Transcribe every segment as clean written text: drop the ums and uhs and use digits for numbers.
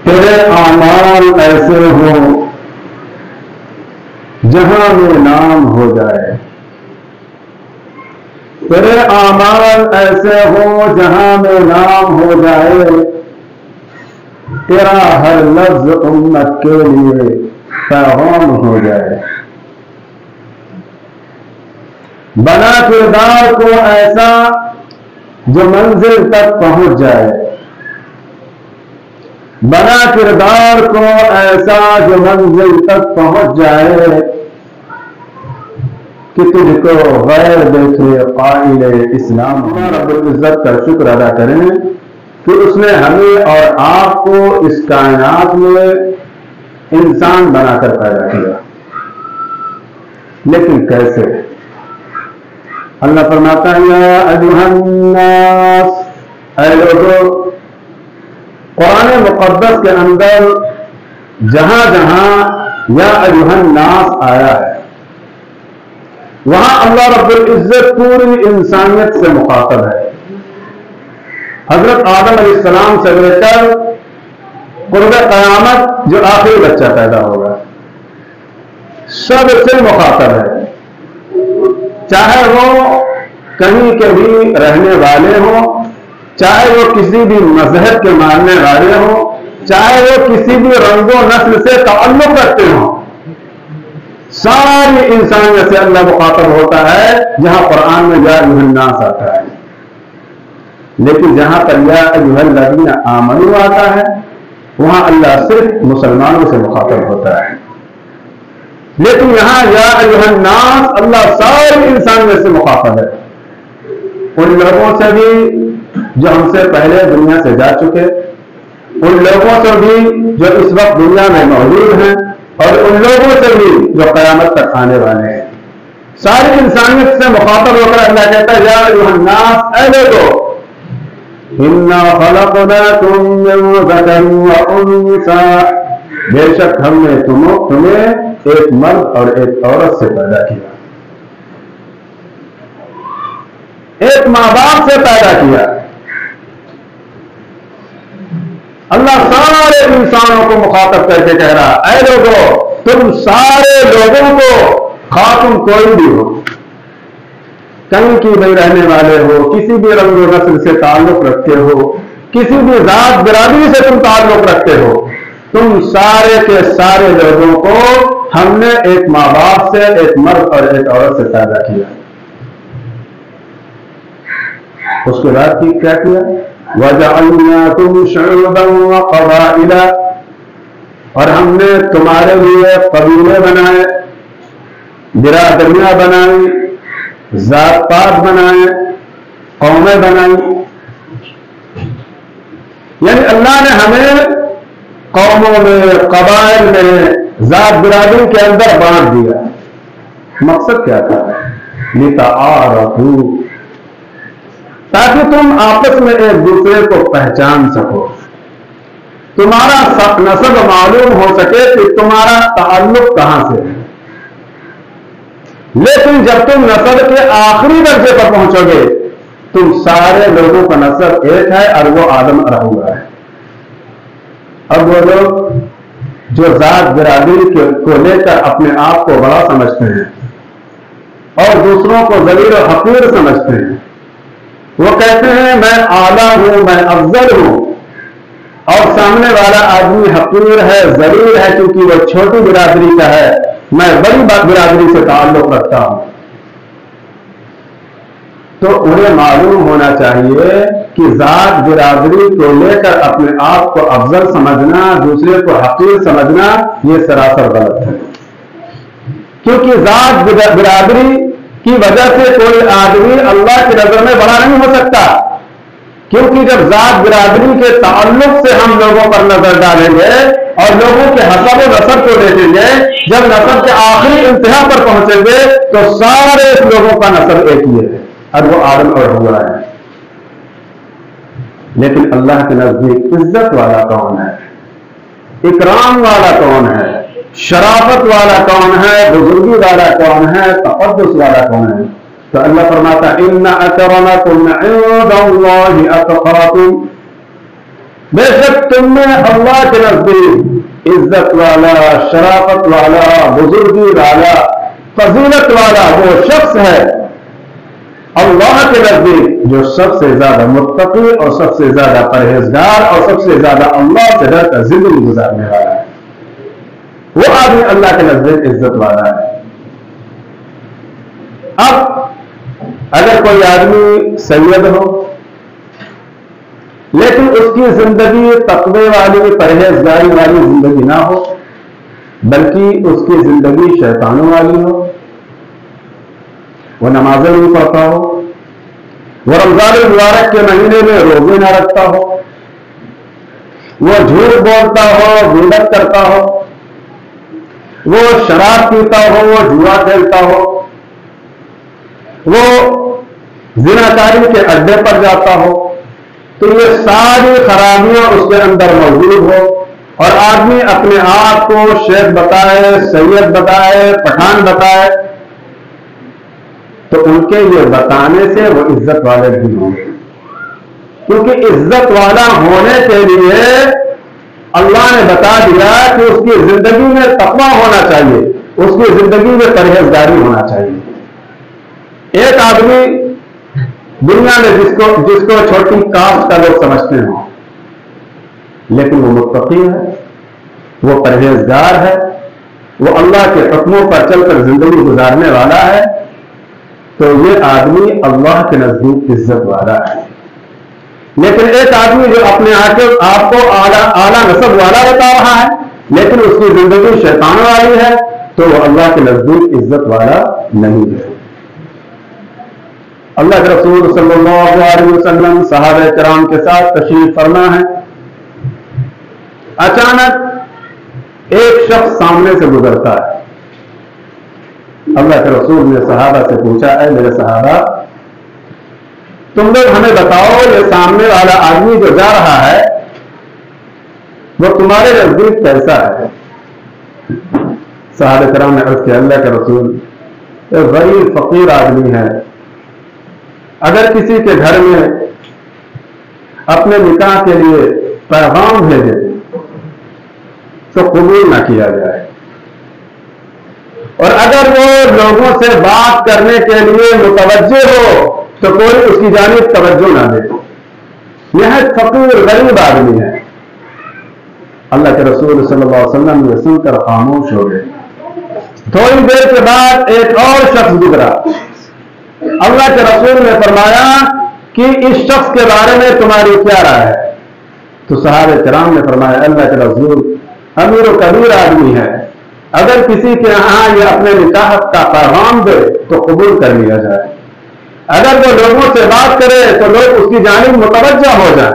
تیرے اعمال ایسے ہو جہاں میں نام ہو جائے، تیرے اعمال ایسے ہو جہاں میں نام ہو جائے، تیرا ہر لفظ امت کے لیے پیغام ہو جائے۔ بنا کردار کو ایسا جو منزل تک پہنچ جائے، بنا کردار کو ایسا جو منزل تک پہنچ جائے کہ تجھ کو غیر دیکھے قائل اسلام۔ رب العزت کا شکر ادا کریں کہ اس نے ہمیں اور آپ کو اس کائنات میں انسان بنا کر پیدا کیا، لیکن کیسے؟ اللہ فرماتا ہے یا ایھا الناس، اے لوگوں۔ قرآن مقدس کے اندر جہاں جہاں یا ایھا الناس آیا ہے، وہاں اللہ رب العزت پوری انسانیت سے مخاطب ہے۔ حضرت آدم علیہ السلام سے لے کر قرب قیامت جو آخری بچہ پیدا ہوگا، سب سے مخاطب ہے، چاہے وہ کہیں کے بھی رہنے والے ہوں، چاہے وہ کسی بھی مذہب کے ماننے والے ہوں، چاہے وہ کسی بھی رنگ و نسل سے تعلق رکھتے ہوں، ساری انسانیت سے اللہ مخاطب ہوتا ہے جہاں قرآن میں یا ایھا الناس آتا ہے۔ لیکن جہاں پر یا ایھا الذین آمنوا آتا ہے، وہاں اللہ صرف مسلمانوں سے مخاطب ہوتا ہے۔ لیکن یہاں یا ایھا الناس اللہ ساری انسانیت سے مخاطب ہے، ان لوگوں سے بھی جو ہم سے پہلے دنیا سے جا چکے، ان لوگوں سے بھی جو اس وقت دنیا میں موجود ہیں، اور ان لوگوں سے بھی جو قیامت تک آنے والے ہیں۔ ساری انسانیت سے مخاطب ہو کر اللہ کہتا ہے یا ایھا الناس، اے لوگوں، انا خلقناکم من ذکر وانثی، بے شک ہم نے تمہیں ایک مرد اور ایک عورت سے پیدا کیا، ایک ماں باپ سے پیدا کیا۔ اللہ سارے انسانوں کو مخاطب کر کے کہہ رہا اے لوگوں، تم سارے لوگوں کو، خواہ تم کوئی بھی ہو، کہیں کی بھی رہنے والے ہو، کسی بھی رنگ و نسل سے تعلق رکھتے ہو، کسی بھی ذات برادری سے تم تعلق رکھتے ہو، تم سارے کے سارے لوگوں کو ہم نے ایک ماں باپ سے، ایک مرد اور ایک عورت سے پیدا کیا۔ اس کے بعد کیا کیا؟ وَجَعَلْنَاكُمْ شُعُوبًا وَقَبَائِلَ، اور ہم نے تمہارے لیے قبیلے بنائے، برادریاں بنائی، ذات پات بنائے، قومیں بنائی۔ یعنی اللہ نے ہمیں قوموں میں، قبائل میں، ذات برادری کے اندر بانٹ دیا۔ مقصد کیا تھا؟ لِتَعَارَفُوا، تاکہ تم آپس میں ایک دوسرے کو پہچان سکو، تمہارا نسب معلوم ہو سکے کہ تمہارا تعلق کہاں سے ہے۔ لیکن جب تم نسب کے آخری درجے پر پہنچو گے، تم سارے لوگوں کا نسب ایک ہے اور وہ آدم اور حوا ہے۔ اب وہ لوگ جو ذات برادری کو لے کر اپنے آپ کو بڑا سمجھتے ہیں اور دوسروں کو ذلیل و حقیر سمجھتے ہیں، وہ کہتے ہیں میں اعلیٰ ہوں، میں افضل ہوں، اور سامنے والا آدمی حقیر ہے، ذلیل ہے، کیونکہ وہ چھوٹی برادری کا ہے، میں بڑی برادری سے تعلق رکھتا ہوں۔ تو انہیں معلوم ہونا چاہیے کہ ذات برادری کو لے کر اپنے آپ کو افضل سمجھنا، دوسرے کو حقیر سمجھنا، یہ سراسر غلط ہے۔ کیونکہ ذات برادری کی وجہ سے کوئی آدمی اللہ کی نظر میں بڑا نہیں ہو سکتا، کیونکہ جب ذات برادری کے تعلق سے ہم لوگوں پر نظر ڈالیں گے اور لوگوں کے حسب و نسب کو دیکھیں گے، جب نسب کے آخری انتہا پر پہنچیں گے تو سارے لوگوں کا نسب ایک ہی ہے اور وہ آدم اور حوا ہے۔ لیکن اللہ کے نزدیک عزت والا کون ہے، اکرام والا کون ہے، شرافت والا کون ہے، بزرگی والا کون ہے، تقدس والا کون ہے؟ تو اللہ فرماتا ان اکرمکم عند اللہ اتقاکم، بے شک تم میں اللہ کے نزدیک عزت والا، شرافت والا، بزرگی والا، فضیلت والا وہ شخص ہے اللہ کے نزدیک جو سب سے زیادہ متقی اور سب سے زیادہ پرہیزگار اور سب سے زیادہ اللہ سے ڈر کر زندگی گزارنے والا ہے. وہ آدمی اللہ کے نزدیک عزت والا ہے. اب اگر کوئی آدمی سید ہو لیکن اس کی زندگی تقوی والی، پرہیزگاری والی زندگی نہ ہو، بلکہ اس کی زندگی شیطانوں والی ہو، وہ نمازیں نہیں پڑھتا ہو، وہ رمضان المبارک کے مہینے میں روزے نہ رکھتا ہو، وہ جھوٹ بولتا ہو، غیبت کرتا ہو، وہ شراب پیتا ہو، وہ جوا کھیلتا ہو، وہ زناکاری کے اڈے پر جاتا ہو، تو یہ ساری خرابیاں اس کے اندر موجود ہو اور آدمی اپنے آپ کو شیخ بتائے، سید بتائے، پٹھان بتائے، تو ان کے یہ بتانے سے وہ عزت والے بھی ہوں گے. کیونکہ عزت والا ہونے کے لیے اللہ نے بتا دیا کہ اس کی زندگی میں تقویٰ ہونا چاہیے، اس کی زندگی میں پرہیزگاری ہونا چاہیے. ایک آدمی دنیا میں جس کو چھوٹی کاسٹ کا لوگ سمجھتے ہیں لیکن وہ متقی ہے، وہ پرہیزگار ہے، وہ اللہ کے حکموں پر چل کر زندگی گزارنے والا ہے، تو یہ آدمی اللہ کے نزدیک عزت والا ہے. لیکن ایک آدمی جو اپنے آپ کو اعلیٰ نسب والا بتا رہا ہے لیکن اس کی زندگی شیطان والی ہے، تو وہ اللہ کے نزدیک عزت والا نہیں ہے. اللہ کے رسول صلی اللہ علیہ وسلم صحابہ کرام کے ساتھ تشریف فرما ہے. اچانک ایک شخص سامنے سے گزرتا ہے. اللہ کے رسول نے صحابہ سے پوچھا، اے میرے صحابہ، تم لوگ ہمیں بتاؤ یہ سامنے والا آدمی جو جا رہا ہے وہ تمہارے نزدیک کیسا ہے؟ صحابہ کرام نے عرض کیا، اللہ کے رسول ایک غریب فقیر آدمی ہے، اگر کسی کے گھر میں اپنے نکاح کے لیے پیغام بھیجے تو قبول نہ کیا جائے، اور اگر وہ لوگوں سے بات کرنے کے لیے متوجہ ہو تو کوئی اس کی جانب توجہ نہ دے. یہ فقیر غریب آدمی ہے. اللہ کے رسول صلی اللہ علیہ وسلم یہ سن کر خاموش ہو گئے. تھوڑی دیر کے بعد ایک اور شخص گزرا. اللہ کے رسول نے فرمایا کہ اس شخص کے بارے میں تمہاری کیا رائے ہے؟ تو صحابہ کرام نے فرمایا، اللہ کے رسول امیر و کبیر آدمی ہے، اگر کسی کے یہاں یہ اپنے نکاح کا پیغام دے تو قبول کر لیا جائے، اگر وہ لوگوں سے بات کرے تو لوگ اس کی جانب متوجہ ہو جائیں.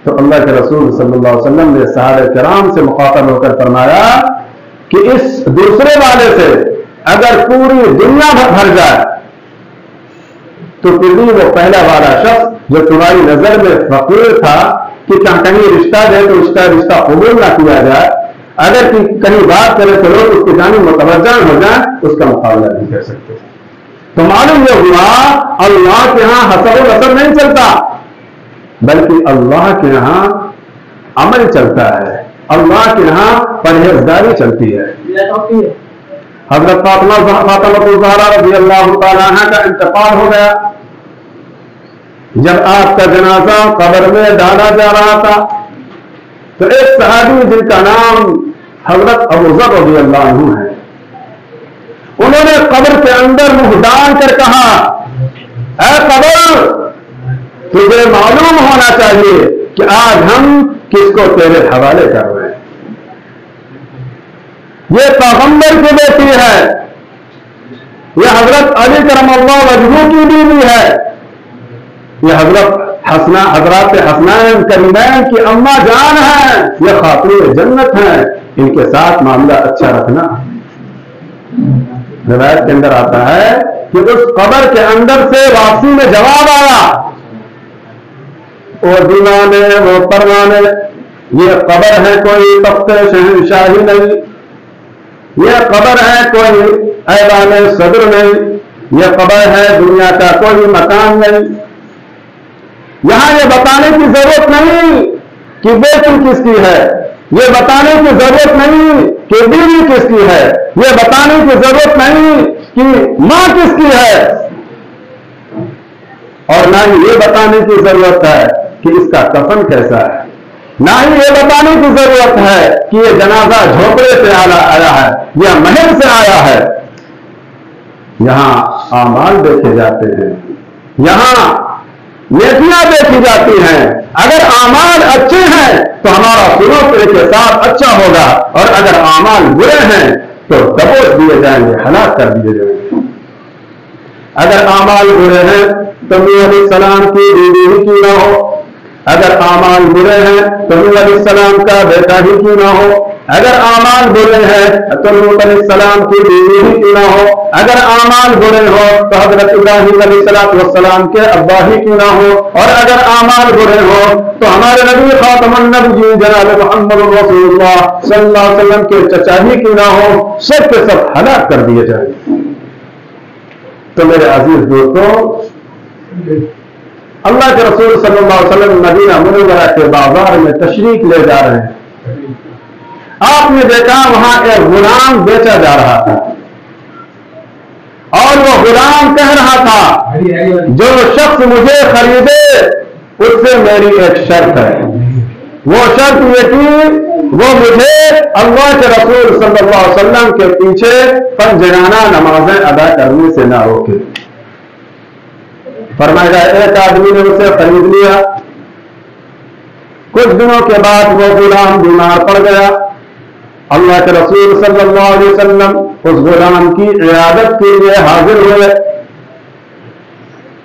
تو اللہ کے رسول صلی اللہ علیہ وسلم نے صحابہ کرام سے مخاطب ہو کر فرمایا کہ اس دوسرے والے سے اگر پوری دنیا بھر جائے تو پھر بھی وہ پہلا والا شخص جو تمہاری نظر میں فقیر تھا کہ کہیں رشتہ دے تو رشتہ قبول نہ کیا جائے، اگر کہیں بات کرے تو لوگ اس کی جانب متوجہ ہو جائیں، اس کا مقابلہ نہیں کر سکتے. تو معلوم یہ ہوا اللہ کے ہاں حسب و نسب نہیں چلتا، بلکہ اللہ کے ہاں عمل چلتا ہے، اللہ کے ہاں پرہیزگاری چلتی ہے. حضرت فاطمہ الزہرا رضی اللہ تعالیٰ عنہ کا انتقال ہو گیا. جب آپ کا جنازہ قبر میں ڈالا جا رہا تھا تو ایک صحابی جن کا نام حضرت ابو ذر رضی اللہ عنہ ہے، انہوں نے قبر کے اندر منہ ڈال کر کہا، اے قبر، تجھے معلوم ہونا چاہیے کہ آج ہم کس کو تیرے حوالے کر رہے ہیں. یہ پیغمبر کی بیٹی ہے، یہ حضرت علی کرم اللہ وجہہ کی بیوی ہے، یہ حضرات حسنین کریمین کی اماں جان ہیں، یہ خاتون جنت ہیں، ان کے ساتھ معاملہ اچھا رکھنا. روایت کے اندر آتا ہے کہ اس قبر کے اندر سے واپسی میں جواب آیا، وہ دیوانے وہ پروانے، یہ قبر ہے کوئی تخت شہنشاہی نہیں، یہ قبر ہے کوئی ایوان صدر نہیں، یہ قبر ہے دنیا کا کوئی مکان نہیں، یہاں یہ بتانے کی ضرورت نہیں کہ بیٹی کس کی ہے، یہ بتانے کی ضرورت نہیں کہ بیوی کس کی ہے، یہ بتانے کی ضرورت نہیں کہ ماں کس کی ہے، اور نہ ہی یہ بتانے کی ضرورت ہے کہ اس کا کفن کیسا ہے، نہ ہی یہ بتانے کی ضرورت ہے کہ یہ جنازہ جھوپڑے سے آیا ہے یا محل سے آیا ہے۔ یہاں اعمال دیکھے جاتے ہیں، یہاں نیکیاں دیکھی جاتی ہیں۔ اگر اعمال اچھے ہیں تو ہمارا سلوک کے ساتھ اچھا ہوگا، اور اگر اعمال برے ہیں تو دبوچ دیے جائیں گے، ہلاک کر دیے جائیں گے۔ اگر اعمال برے ہیں تو نوح علیہ السلام کی بیوی ہی کیوں نہ ہو، اگر اعمال برے ہیں تو نوح علیہ السلام کا بیٹا ہی کیوں نہ ہو، اگر اعمال برے ہیں تو نوح علیہ السلام کی بیوی ہی کیوں نہ ہو، اگر اعمال برے ہو تو حضرت ابراہیم علیہ السلام کے ابا ہی کیوں نہ ہو، اور اگر اعمال برے ہو تو ہمارے نبی خاتم النبی جناب محمد رسول اللہ صلی اللہ علیہ وسلم کے چچا ہی کیوں نہ ہو، سب کے سب ہلاک کر دیے جائیں گے۔ تو میرے عزیز دوستوں، اللہ کے رسول صلی اللہ علیہ وسلم مدینہ منورہ کے بازار میں تشریف لے جا رہے ہیں۔ آپ نے دیکھا وہاں ایک غلام بیچا جا رہا تھا، اور وہ غلام کہہ رہا تھا جو شخص مجھے خریدے اس سے میری ایک شرط ہے، وہ شرط یہ کہ وہ مجھے اللہ کے رسول صلی اللہ علیہ وسلم کے پیچھے پنجگانہ نمازیں ادا کرنے سے نہ روکے۔ فرمایا ایک آدمی نے اسے خرید لیا، کچھ دنوں کے بعد وہ غلام بیمار پڑ گیا، اللہ کے رسول صلی اللہ علیہ وسلم اس غلام کی عیادت کے لیے حاضر ہوئے۔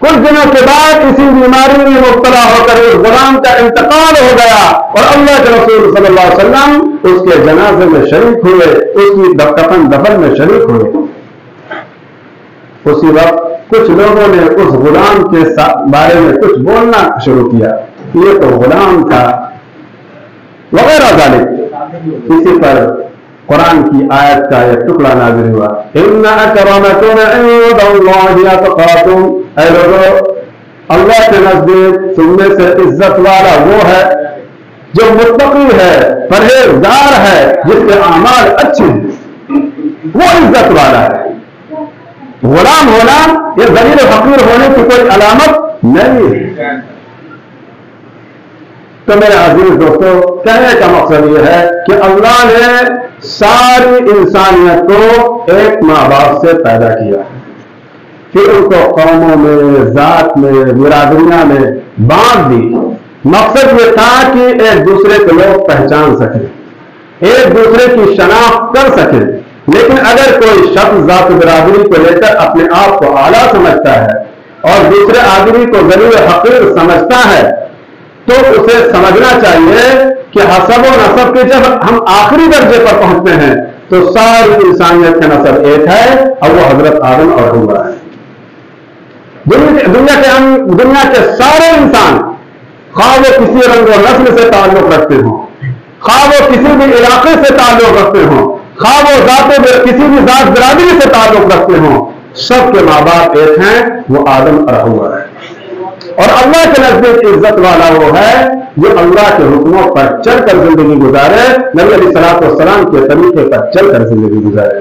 کچھ دنوں کے بعد اسی بیماری میں مبتلا ہو کر اس غلام کا انتقال ہو گیا، اور اللہ کے رسول صلی اللہ علیہ وسلم اس کے جنازے میں شریک ہوئے، اس کی کفن دفن میں شریک ہوئے۔ اسی وقت کچھ لوگوں نے اس غلام کے بارے میں کچھ بولنا شروع کیا، یہ تو غلام تھا وغیرہ ذالک۔ اسی پر قرآن کی آیت کا ایک ٹکڑا نازل ہوا، ان اکرمکم عند اللہ اتقاکم، اے لوگوں اللہ کے نزدیک تم میں سے عزت والا وہ ہے جو متقی ہے، پرہیزگار ہے، جس کے اعمال اچھے ہیں، وہ عزت والا ہے۔ غلام ہونا یہ ذلیل فقیر ہونے کی کوئی علامت نہیں ہے۔ تو میرے عزیز دوستو، کہنے کا مقصد یہ ہے کہ اللہ نے ساری انسانیت کو ایک ماں باپ سے پیدا کیا، پھر ان کو قوموں میں، ذات میں، برادریاں میں بانٹ دی۔ مقصد یہ تھا کہ ایک دوسرے کو لوگ پہچان سکیں، ایک دوسرے کی شناخت کر سکیں۔ لیکن اگر کوئی شخص ذات برادری کو لے کر اپنے آپ کو اعلیٰ سمجھتا ہے اور دوسرے آدمی کو ذلیل حقیر سمجھتا ہے تو اسے سمجھنا چاہیے کہ حسب و نسب کے جب ہم آخری درجے پر پہنچتے ہیں تو ساری انسانیت کا نسب ایک ہے، اور وہ حضرت آدم اور حوا ہے۔ دنیا کے سارے انسان، خواہ وہ کسی رنگ و نسل سے تعلق رکھتے ہوں، خواہ وہ کسی بھی علاقے سے تعلق رکھتے ہوں، خواہ وہ کسی بھی ذات برادری سے تعلق رکھتے ہوں، سب کے ماں باپ ایک ہیں، وہ آدم اور حوا ہے۔ اور اللہ کے نزدیک عزت والا وہ ہے جو اللہ کے حکموں پر چل کر زندگی گزارے، نبی علیہ الصلوۃ والسلام کے طریقے پر چل کر زندگی گزارے۔